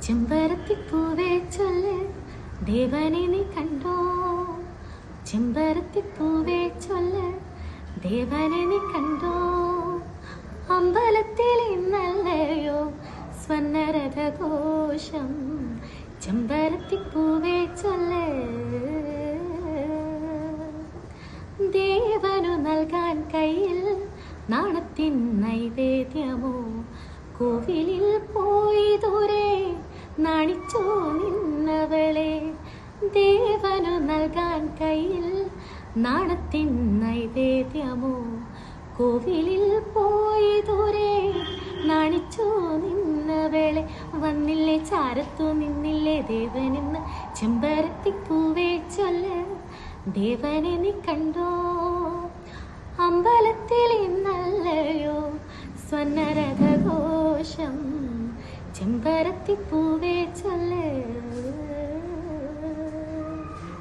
ചെമ്പരത്തിപ്പൂവേ ചൊല്ല് ദേവനെ നീ കണ്ടോ. ചെമ്പരത്തിപ്പൂവേ ചൊല്ല് ദേവനെ നീ കണ്ടോ. അമ്പലത്തിൽ ഇന്നല്ലയോ സ്വർണ്ണരഥഘോഷം. ചെമ്പരത്തിപ്പൂവേ ചൊല്ല് ദേവനു നൽകാൻ കയ്യിൽ നാണത്തിൻ നൈവേദ്യമോ. കോവിലിൽ പോയി ദൂരെ നാണിച്ചോ നിന്നവളെ. ദേവനു നൽകാൻ കയ്യിൽ നാണത്തിൻ നൈവേദ്യമോ. കോവിലിൽ പോയി ദൂരെ നാണിച്ചോ നിന്നവളെ. വന്നില്ലേ ചാരത്തു നിന്നില്ലേ ദേവനെന്ന്. ചെമ്പരത്തിപ്പൂവേ ചൊല്ല് ദേവനെ നീ കണ്ടോ. അമ്പലത്തിൽ ഇന്നല്ലയോ സ്വർണ്ണരഥഘോഷം. ചെമ്പരത്തിപ്പൂവേ ചൊല്ല്